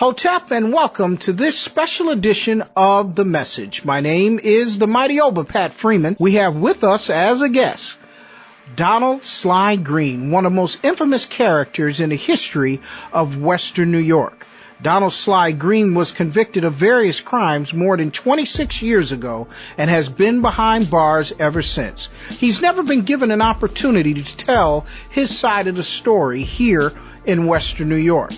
Hotep, and welcome to this special edition of The Message. My name is the mighty Oba, Pat Freeman. We have with us as a guest Donald Sly Green, one of the most infamous characters in the history of Western New York. Donald Sly Green was convicted of various crimes more than 26 years ago and has been behind bars ever since. He's never been given an opportunity to tell his side of the story here in Western New York.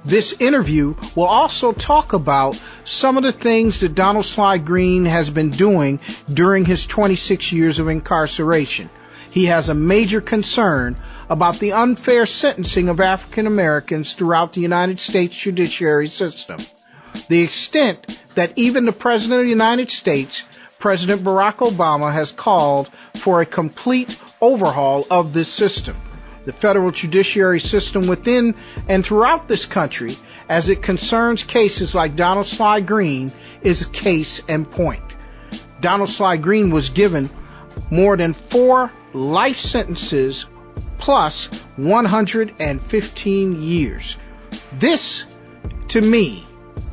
This interview will also talk about some of the things that Donald Sly Green has been doing during his 26 years of incarceration. He has a major concern about the unfair sentencing of African Americans throughout the United States judiciary system. The extent that even the President of the United States, President Barack Obama, has called for a complete overhaul of this system. The federal judiciary system within and throughout this country, as it concerns cases like Donald Sly Green, is a case in point. Donald Sly Green was given more than 4 life sentences plus 115 years. This, to me,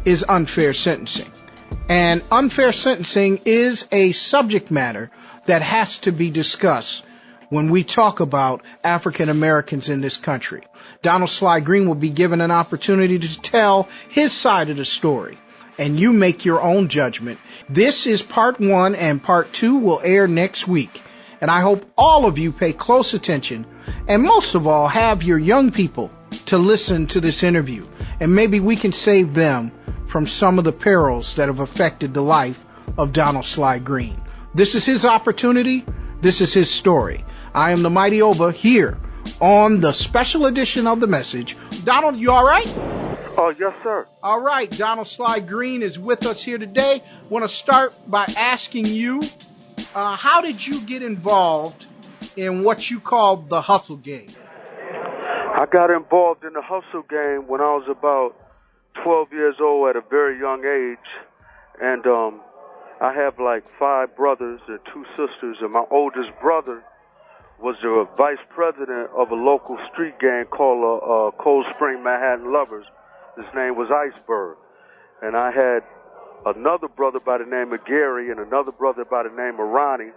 is unfair sentencing. And unfair sentencing is a subject matter that has to be discussed when we talk about African Americans in this country. Donald Sly Green will be given an opportunity to tell his side of the story, and you make your own judgment. This is part 1, and part 2 will air next week. And I hope all of you pay close attention, and most of all, have your young people to listen to this interview, and maybe we can save them from some of the perils that have affected the life of Donald Sly Green. This is his opportunity. This is his story. I am the mighty Oba here on the special edition of The Message. Donald, you all right? Oh, yes, sir. All right. Donald Sly Green is with us here today. I want to start by asking you, how did you get involved in what you called the hustle game? I got involved in the hustle game when I was about 12 years old at a very young age. And I have like 5 brothers and 2 sisters, and my oldest brother was the vice president of a local street gang called Cold Spring Manhattan Lovers. His name was Iceberg. And I had another brother by the name of Gary and another brother by the name of Ronnie.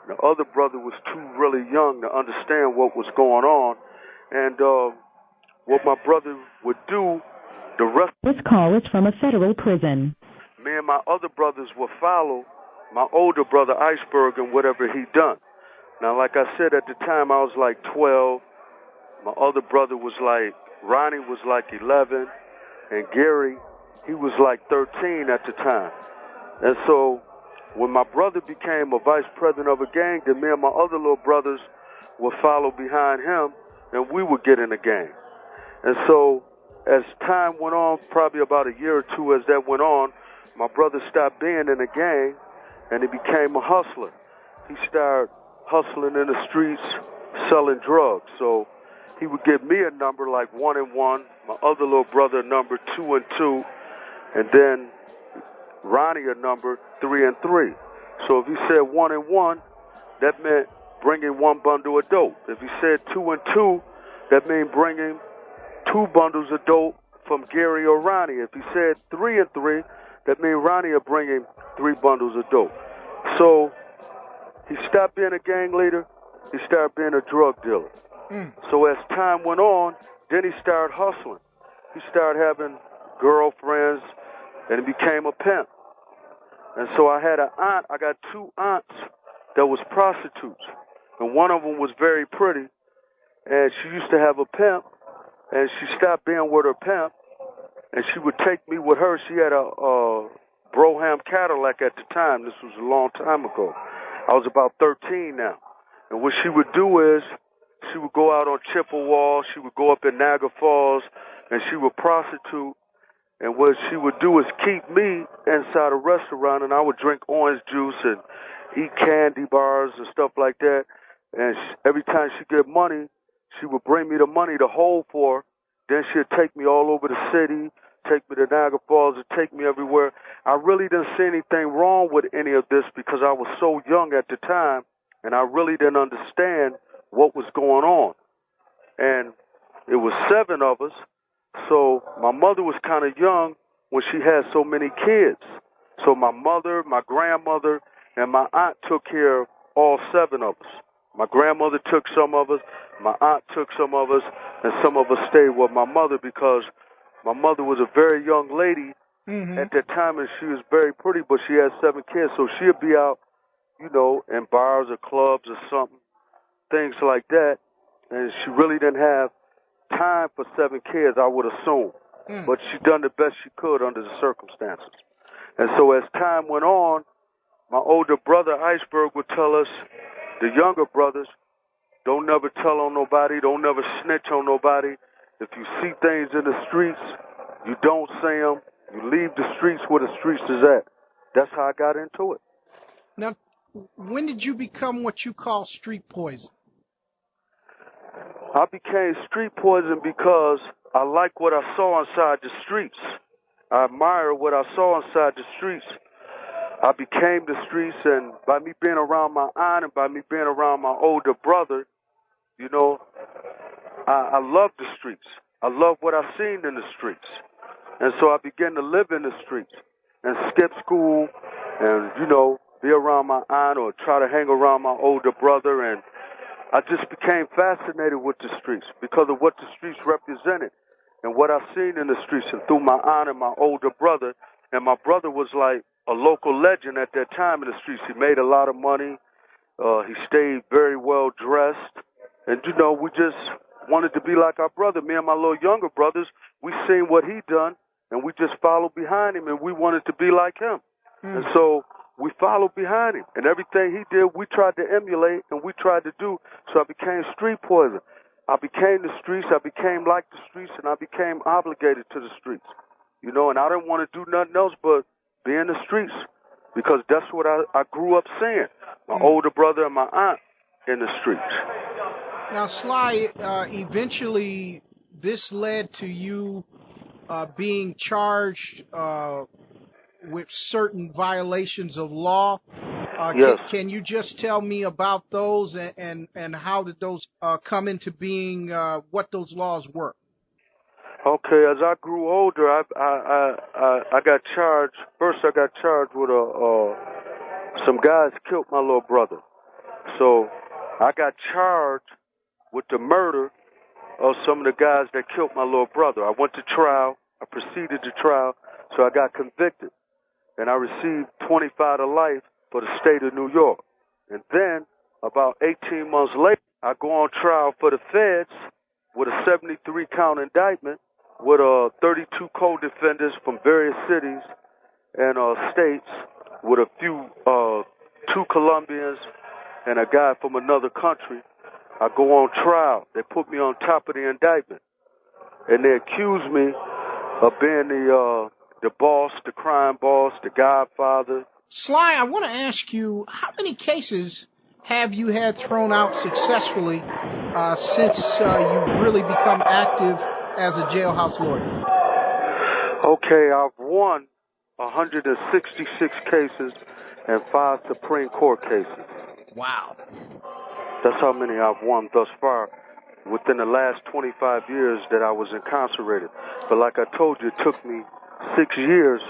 The other brother was too really young to understand what was going on. And what my brother would do, the rest... This call is from a federal prison. Me and my other brothers would follow my older brother Iceberg and whatever he done. Now, like I said, at the time I was like 12. My other brother was like, Ronnie was like 11, and Gary, he was like 13 at the time. And so when my brother became a vice president of a gang, then me and my other little brothers would follow behind him, and we would get in the gang. And so as time went on, probably about a year or 2 as that went on, my brother stopped being in the gang, and he became a hustler. He started hustling in the streets, selling drugs. So he would give me a number like 1 and 1, my other little brother a number 2 and 2, and then Ronnie a number 3 and 3. So if he said 1 and 1, that meant bringing 1 bundle of dope. If he said 2 and 2, that meant bringing 2 bundles of dope from Gary or Ronnie. If he said 3 and 3, that meant Ronnie are bringing 3 bundles of dope. So he stopped being a gang leader. He started being a drug dealer. So as time went on, then he started hustling. He started having girlfriends, and he became a pimp. And so I had an aunt. I got 2 aunts that was prostitutes, and one of them was very pretty, and she used to have a pimp, and she stopped being with her pimp, and she would take me with her. She had a Broham Cadillac at the time. This was a long time ago. I was about 13 now. And what she would do is she would go out on Chippewa, she would go up in Niagara Falls, and she would prostitute. And what she would do is keep me inside a restaurant, and I would drink orange juice and eat candy bars and stuff like that. And every time she get money, she would bring me the money to hold for her. Then she'd take me all over the city, take me to Niagara Falls, and take me everywhere. I really didn't see anything wrong with any of this because I was so young at the time, and I really didn't understand what was going on. And it was 7 of us, So my mother was kind of young when she had so many kids. So my mother, my grandmother, and my aunt took care of all 7 of us. My grandmother took some of us, my aunt took some of us, and some of us stayed with my mother because my mother was a very young lady at that time, and she was very pretty, but she had 7 kids, so she'd be out, in bars or clubs or something, things like that, and she really didn't have time for 7 kids, I would assume. But she done the best she could under the circumstances. And so as time went on, my older brother, Iceberg, would tell us, the younger brothers, don't never tell on nobody, don't never snitch on nobody. If you see things in the streets, you don't say them. You leave the streets where the streets is at. That's how I got into it. Now, when did you become what you call street poison? I became street poison because I like what I saw inside the streets. I admire what I saw inside the streets. I became the streets, and by me being around my aunt and by me being around my older brother, I love the streets. I love what I seen in the streets. And so I began to live in the streets and skip school and, be around my aunt or try to hang around my older brother. And I just became fascinated with the streets because of what the streets represented and what I seen in the streets and through my aunt and my older brother. And my brother was like a local legend at that time in the streets. He made a lot of money. He stayed very well dressed. And, we just wanted to be like our brother. Me and my little younger brothers, we seen what he done, and we just followed behind him, and we wanted to be like him. And so we followed behind him. And everything he did, we tried to emulate, and we tried to do. So I became street poison. I became the streets. I became like the streets, and I became obligated to the streets. And I didn't want to do nothing else but be in the streets because that's what I grew up seeing. My older brother and my aunt in the streets. Now, Sly, eventually this led to you being charged with certain violations of law. Yes. Can you just tell me about those and how did those come into being, what those laws were? Okay, as I grew older, I got charged. First, I got charged with some guys killed my little brother. So I got charged with the murder of some of the guys that killed my little brother. I went to trial. I proceeded to trial, so I got convicted. And I received 25 to life for the state of New York. And then, about 18 months later, I go on trial for the feds with a 73-count indictment with 32 co-defendants from various cities and states with a few, 2 Colombians and a guy from another country. I go on trial. They put me on top of the indictment. And they accuse me of being the boss, the crime boss, the godfather. Sly, I want to ask you, how many cases have you had thrown out successfully since you've really become active as a jailhouse lawyer? Okay, I've won 166 cases and 5 Supreme Court cases. Wow. That's how many I've won thus far within the last 25 years that I was incarcerated. But like I told you, it took me 6 years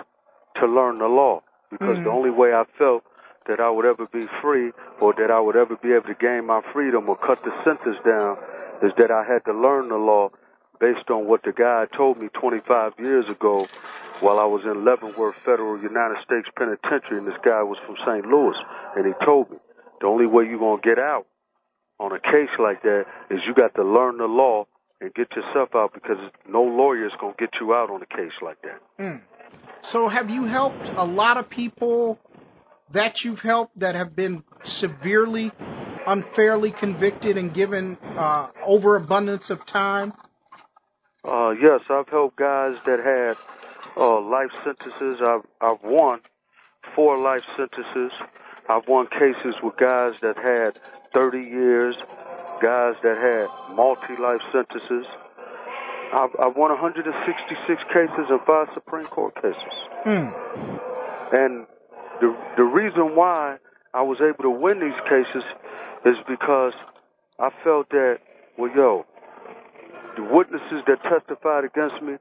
to learn the law because the only way I felt that I would ever be free or that I would ever be able to gain my freedom or cut the sentence down is that I had to learn the law based on what the guy told me 25 years ago while I was in Leavenworth Federal United States Penitentiary, and this guy was from St. Louis, and he told me the only way you're going to get out on a case like that is you got to learn the law and get yourself out because no lawyer is going to get you out on a case like that. So have you helped a lot of people that you've helped that have been severely, unfairly convicted and given overabundance of time? Yes, I've helped guys that had life sentences. I've won 4 life sentences. I've won cases with guys that had 30 years, guys that had multi-life sentences. I've won 166 cases and 5 Supreme Court cases. And the reason why I was able to win these cases is because I felt that, the witnesses that testified against me,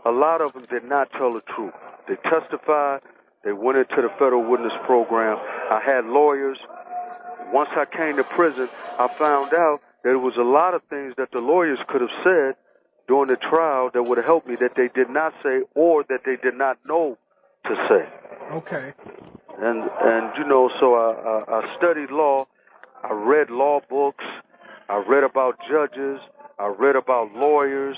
a lot of them did not tell the truth. They testified. They went into the federal witness program. I had lawyers. Once I came to prison, I found out there was a lot of things that the lawyers could have said during the trial that would have helped me that they did not say or that they did not know to say. Okay. And you know, so I studied law. I read law books. I read about judges. I read about lawyers.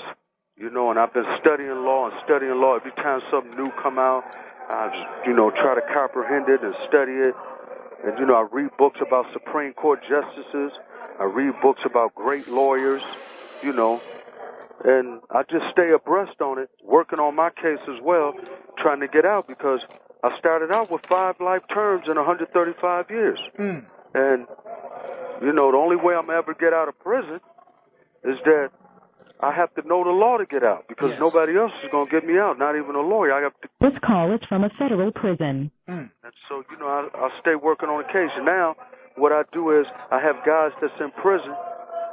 You know, and I've been studying law and studying law. Every time something new come out, I just, you know, try to comprehend it and study it. And, you know, I read books about Supreme Court justices. I read books about great lawyers, you know. And I just stay abreast on it, working on my case as well, trying to get out because I started out with 5 life terms in 135 years. Mm. And, you know, the only way I'm ever get out of prison is that I have to know the law to get out because nobody else is going to get me out, not even a lawyer. I have to. This call is from a federal prison. And so, you know, I stay working on the case. And now what I do is I have guys that's in prison,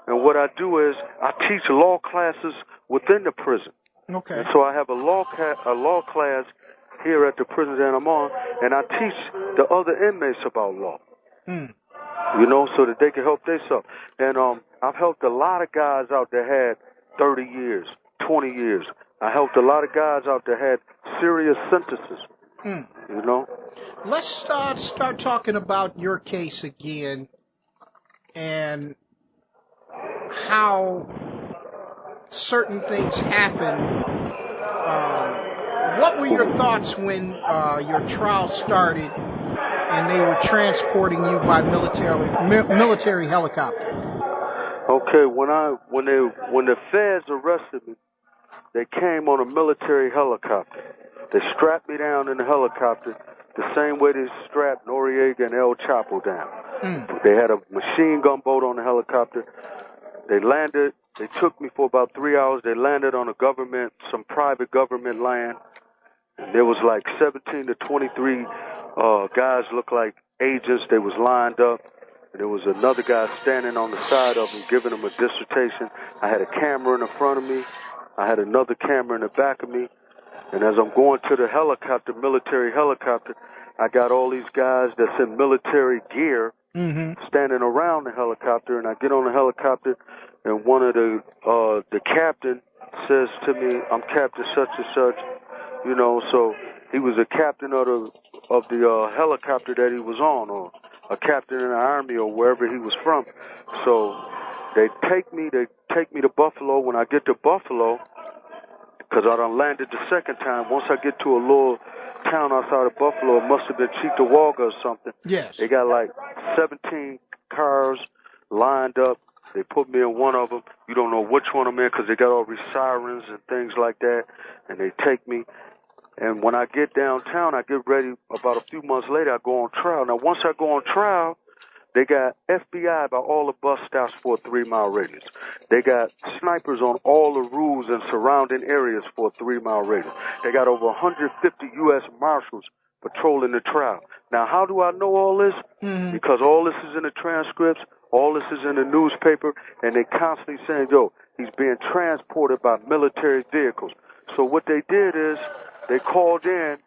and what I do is I teach law classes within the prison. Okay. And so I have a law class here at the prison that I'm on, and I teach the other inmates about law. Mm. You know, so that they can help themselves. And I've helped a lot of guys out that had 30 years, 20 years. I helped a lot of guys out that had serious sentences. Mm. You know? Let's start talking about your case again and how certain things happen. What were your thoughts when your trial started and they were transporting you by military helicopter? Okay, when the feds arrested me, they came on a military helicopter. They strapped me down in the helicopter the same way they strapped Noriega and El Chapo down. Mm. They had a machine gun boat on the helicopter. They landed. They took me for about 3 hours. They landed on some private government land. And there was like 17 to 23 guys looked like agents. They was lined up. And there was another guy standing on the side of him giving him a dissertation. I had a camera in the front of me. I had another camera in the back of me. And as I'm going to the helicopter, military helicopter, I got all these guys that's in military gear standing around the helicopter. And I get on the helicopter, and one of the captain says to me, "I'm Captain such and such." You know, so he was a captain of the helicopter that he was on, or a captain in the army, or wherever he was from. So they take me to Buffalo. When I get to Buffalo, because I done landed the second time, once I get to a little town outside of Buffalo, it must have been Cheektowaga or something. Yes. They got like 17 cars lined up. They put me in one of them. You don't know which one I'm in because they got all these sirens and things like that. And they take me. And when I get downtown, I get ready. About a few months later, I go on trial. Now, once I go on trial, they got FBI by all the bus stops for a 3-mile radius. They got snipers on all the roofs and surrounding areas for a 3-mile radius. They got over 150 U.S. Marshals patrolling the trial. Now, how do I know all this? Mm-hmm. Because all this is in the transcripts, all this is in the newspaper, and they constantly saying, yo, he's being transported by military vehicles. So what they did is they called in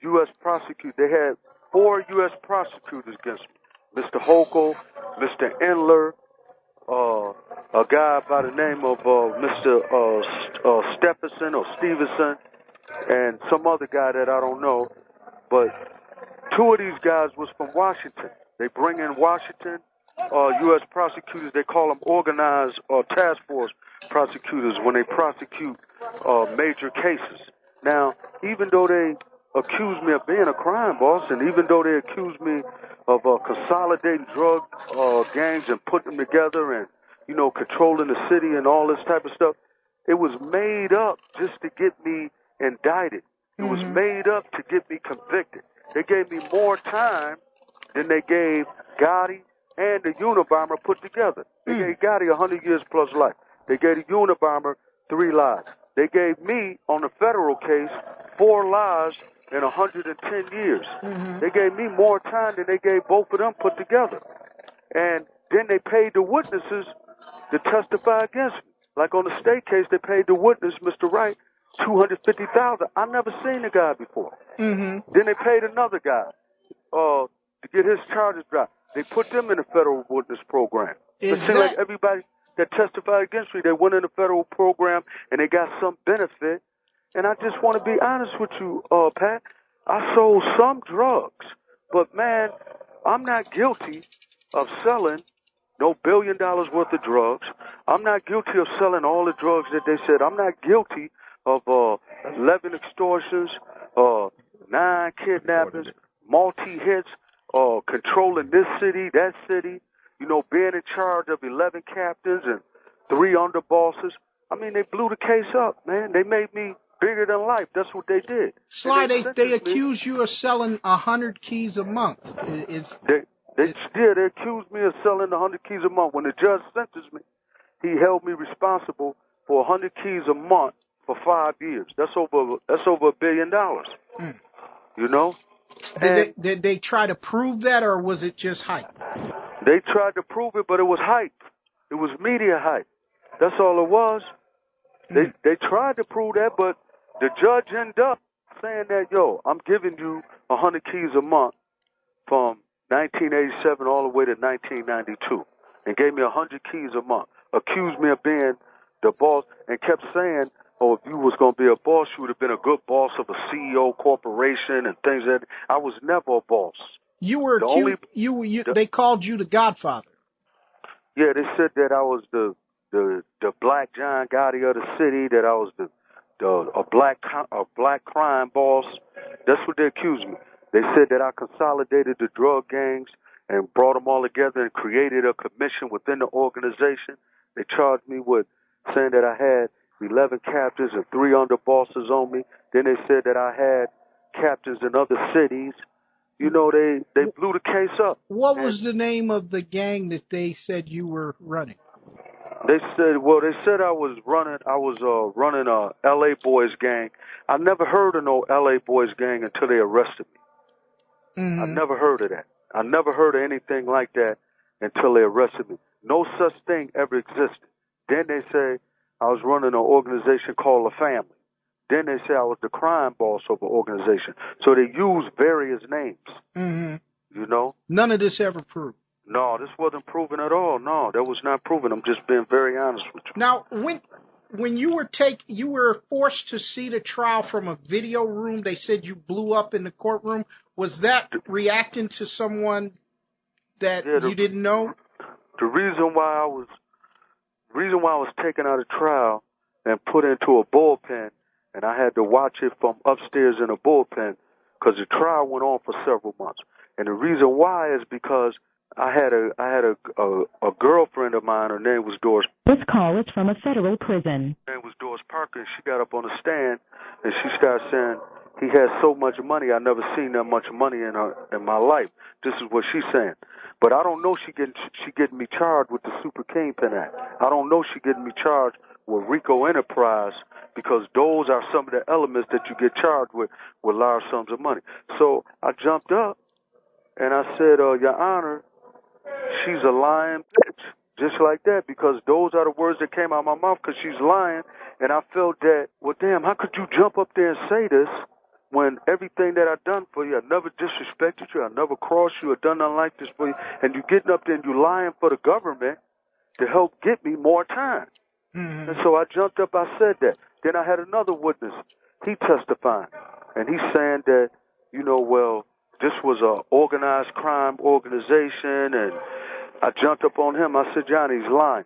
U.S. prosecutors. They had 4 U.S. prosecutors against me. Mr. Hochul, Mr. Endler, a guy by the name of Mr. Stephenson or Stevenson, and some other guy that I don't know. But 2 of these guys was from Washington. They bring in Washington U.S. prosecutors. They call them organized task force prosecutors when they prosecute major cases. Now, even though they accuse me of being a crime boss, and even though they accuse me of consolidating drug gangs and putting them together and, you know, controlling the city and all this type of stuff, it was made up just to get me indicted. It was made up to get me convicted. They gave me more time than they gave Gotti and the Unabomber put together. They gave Gotti 100 years plus life. They gave the Unabomber 3 lives. They gave me, on the federal case, 4 lives in 110 years. They gave me more time than they gave both of them put together. And then they paid the witnesses to testify against me. Like on the state case, they paid the witness, Mr. Wright, $250,000. I never seen the guy before. Mm-hmm. Then they paid another guy to get his charges dropped. They put them in the federal witness program. It seems like everybody that testified against me, they went in the federal program and they got some benefit. And I just want to be honest with you, Pat. I sold some drugs, but man, I'm not guilty of selling no $1 billion worth of drugs. I'm not guilty of selling all the drugs that they said. I'm not guilty of 11 extortions, 9 kidnappings, multi-hits, controlling this city, that city, being in charge of 11 captains and 3 underbosses. I mean, they blew the case up, man. They made me bigger than life. That's what they did. Sly, they accuse you of selling 100 keys a month. They accused me of selling 100 keys a month. When the judge sentenced me, he held me responsible for 100 keys a month for 5 years. That's over $1 billion. Did they try to prove that, or was it just hype? They tried to prove it, but it was hype. It was media hype. That's all it was. They tried to prove that, but the judge ended up saying that, I'm giving you 100 keys a month from 1987 all the way to 1992, and gave me 100 keys a month. Accused me of being the boss, and kept saying, if you was going to be a boss, you would have been a good boss of a CEO corporation and things that. I was never a boss. You were they called you the Godfather. Yeah, they said that I was the black John Gotti of the city, that I was a black crime boss. That's what they accused me. They said that I consolidated the drug gangs and brought them all together and created a commission within the organization. They charged me with saying that I had 11 captains and 3 underbosses on me. Then they said that I had captains in other cities. They blew the case up. What was the name of the gang that they said you were running? They said I was running a LA Boys gang. I never heard of no LA Boys gang until they arrested me. Mm-hmm. I never heard of that. I never heard of anything like that until they arrested me. No such thing ever existed. Then they say I was running an organization called The Family. Then they say I was the crime boss of an organization. So they use various names. Mm-hmm. None of this ever proved. No, this wasn't proven at all. No, that was not proven. I'm just being very honest with you. Now, when you were forced to see the trial from a video room, they said you blew up in the courtroom. Was that reacting to someone that you didn't know? The reason why I was taken out of trial and put into a bullpen, and I had to watch it from upstairs in a bullpen, because the trial went on for several months. And the reason why is because I had a girlfriend of mine. Her name was Doris. This call is from a federal prison. Her name was Doris Parker, and she got up on the stand and she started saying he has so much money. I never seen that much money in my life. This is what she's saying. But I don't know she getting me charged with the Super Kingpin Act. I don't know she getting me charged with RICO Enterprise, because those are some of the elements that you get charged with large sums of money. So I jumped up and I said, Your Honor, she's a lying bitch, just like that, because those are the words that came out of my mouth, because she's lying. And I felt that, well, damn, how could you jump up there and say this when everything that I've done for you, I never disrespected you, I never crossed you or done nothing like this for you, and you getting up there and you lying for the government to help get me more time. Mm-hmm. And so I jumped up, I said that. Then I had another witness, he testifying, and he's saying that, this was a organized crime organization, and I jumped up on him. I said, Johnny's lying,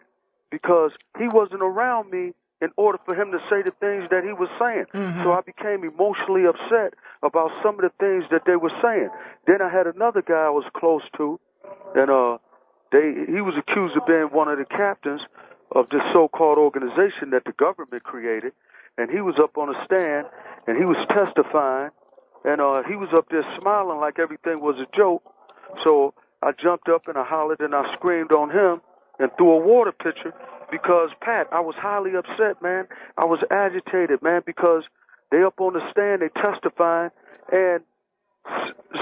because he wasn't around me in order for him to say the things that he was saying. Mm-hmm. So I became emotionally upset about some of the things that they were saying. Then I had another guy I was close to, and he was accused of being one of the captains of this so-called organization that the government created, and he was up on a stand, and he was testifying, and he was up there smiling like everything was a joke. So I jumped up and I hollered and I screamed on him and threw a water pitcher, because, Pat, I was highly upset, man. I was agitated, man, because they up on the stand, they testifying, and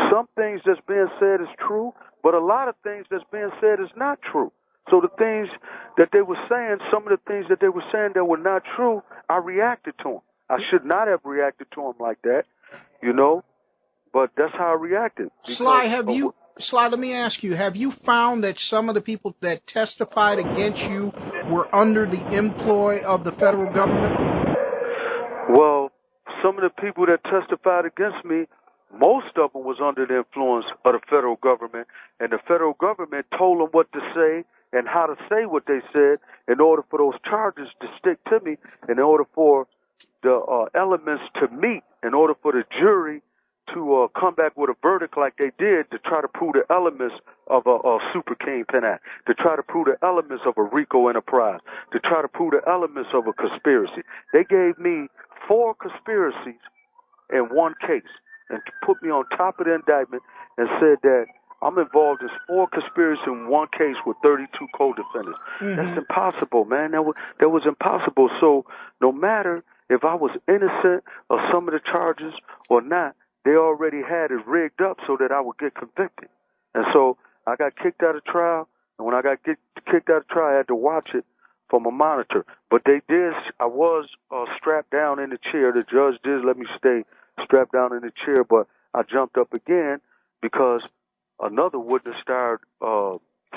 some things that's being said is true, but a lot of things that's being said is not true. So the things that they were saying, some of the things that they were saying that were not true, I reacted to them. I should not have reacted to them like that, you know, but that's how I reacted. Sly, let me ask you, have you found that some of the people that testified against you were under the employ of the federal government? Well, some of the people that testified against me, most of them was under the influence of the federal government, and the federal government told them what to say and how to say what they said in order for those charges to stick to me, in order for the elements to meet, in order for the jury to come back with a verdict like they did, to try to prove the elements of a Super Kingpin Act, to try to prove the elements of a RICO enterprise, to try to prove the elements of a conspiracy. They gave me 4 conspiracies in one case and put me on top of the indictment and said that I'm involved in 4 conspiracies in one case with 32 co-defendants. Mm-hmm. That's impossible, man. That was impossible. So no matter if I was innocent of some of the charges or not, they already had it rigged up so that I would get convicted. And so I got kicked out of trial, and when I got kicked out of trial, I had to watch it from a monitor. But I was strapped down in the chair. The judge did let me stay strapped down in the chair, but I jumped up again because another witness started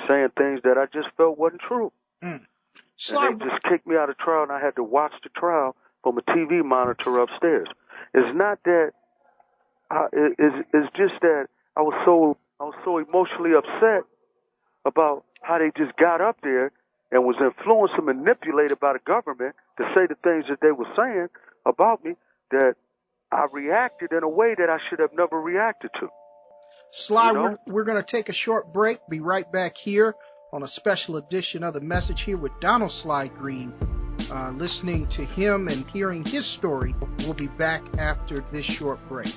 saying things that I just felt wasn't true. And they just kicked me out of trial, and I had to watch the trial from a TV monitor upstairs. It's not that it's just that I was so emotionally upset about how they just got up there and was influenced and manipulated by the government to say the things that they were saying about me, that I reacted in a way that I should have never reacted to. Sly, you know? We're going to take a short break. Be right back here on a special edition of The Message here with Donald Sly Green. Listening to him and hearing his story. We'll be back after this short break.